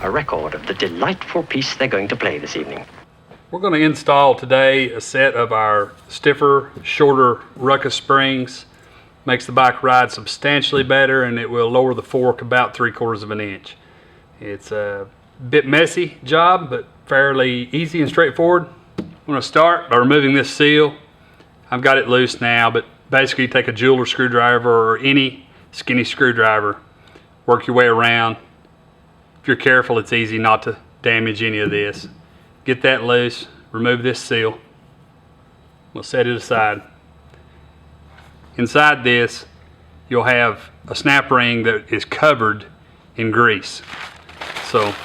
a record of the delightful piece they're going to play this evening. We're going to install today a set of our stiffer, shorter Ruckus springs. Makes the bike ride substantially better, and it will lower the fork about 3/4 of an inch. It's a bit messy job, but fairly easy and straightforward. I'm going to start by removing this seal. I've got it loose now, but basically take a jeweler screwdriver or any skinny screwdriver, work your way around. If you're careful, it's easy not to damage any of this. Get that loose, remove this seal. We'll set it aside. Inside this, you'll have a snap ring that is covered in grease. So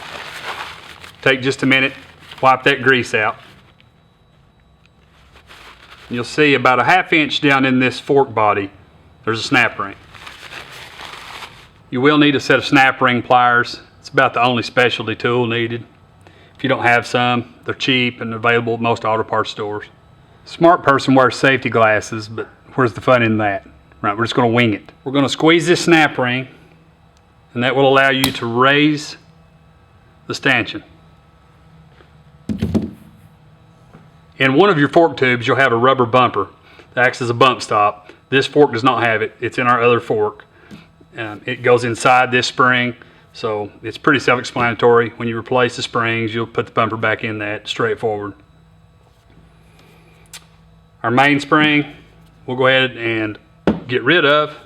take just a minute, wipe that grease out. You'll see about a 1/2 inch down in this fork body, there's a snap ring. You will need a set of snap ring pliers. It's about the only specialty tool needed. If you don't have some, they're cheap and available at most auto parts stores. Smart person wears safety glasses, but where's the fun in that? Right, we're just going to wing it. We're going to squeeze this snap ring, and that will allow you to raise the stanchion. In one of your fork tubes, you'll have a rubber bumper that acts as a bump stop. This fork does not have it. It's in our other fork. It goes inside this spring, so it's pretty self-explanatory. When you replace the springs, you'll put the bumper back in that, straightforward. Our main spring, we'll go ahead and get rid of.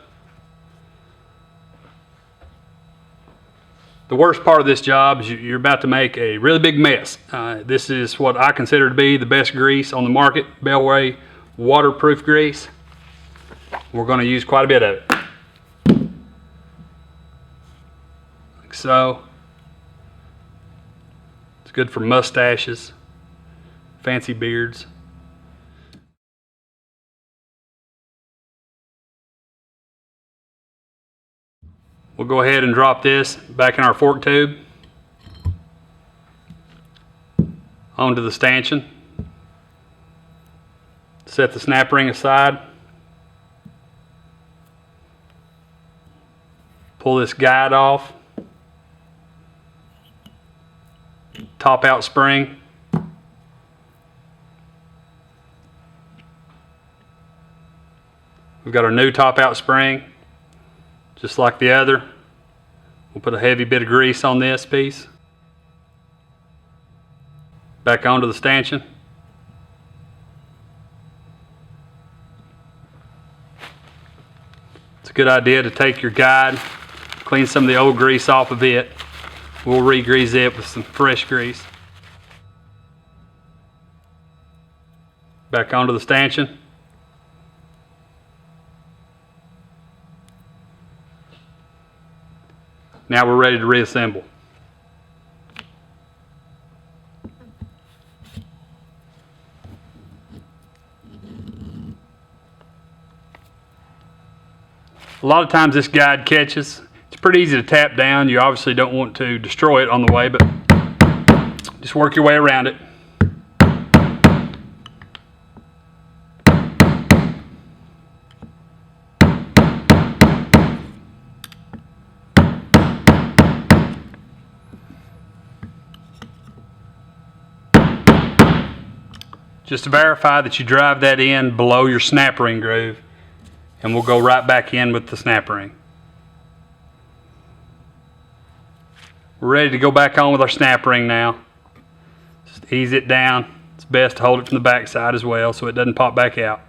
The worst part of this job is you're about to make a really big mess. This is what I consider to be the best grease on the market, Bellway waterproof grease. We're going to use quite a bit of it. Like so. It's good for mustaches, fancy beards. We'll go ahead and drop this back in our fork tube onto the stanchion. Set the snap ring aside. Pull this guide off. Top out spring. We've got our new top out spring. Just like the other, we'll put a heavy bit of grease on this piece. Back onto the stanchion. It's a good idea to take your guide, clean some of the old grease off of it. We'll re-grease it with some fresh grease. Back onto the stanchion. Now we're ready to reassemble. A lot of times this guide catches. It's pretty easy to tap down. You obviously don't want to destroy it on the way, but just work your way around it. Just to verify that you drive that in below your snap ring groove, and we'll go right back in with the snap ring. We're ready to go back on with our snap ring now. Just ease it down. It's best to hold it from the back side as well so it doesn't pop back out.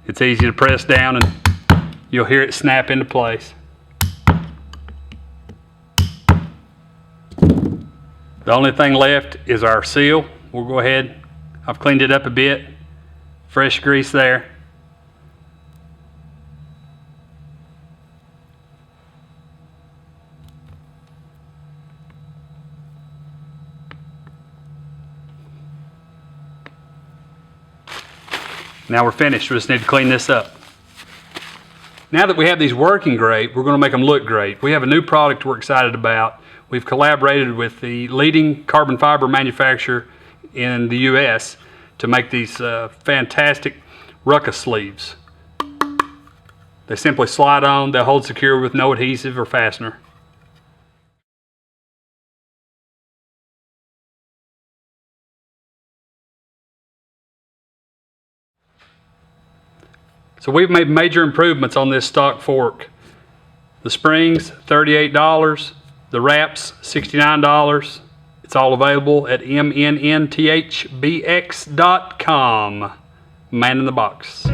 It's easy to press down and you'll hear it snap into place. The only thing left is our seal. We'll go ahead. I've cleaned it up a bit. Fresh grease there. Now we're finished. We just need to clean this up. Now that we have these working great, we're going to make them look great. We have a new product we're excited about. We've collaborated with the leading carbon fiber manufacturer in the US to make these fantastic Ruckus Sleeves. They simply slide on, they'll hold secure with no adhesive or fastener. So we've made major improvements on this stock fork. The springs, $38. The wraps, $69. It's all available at mnnthbx.com. Man in the box.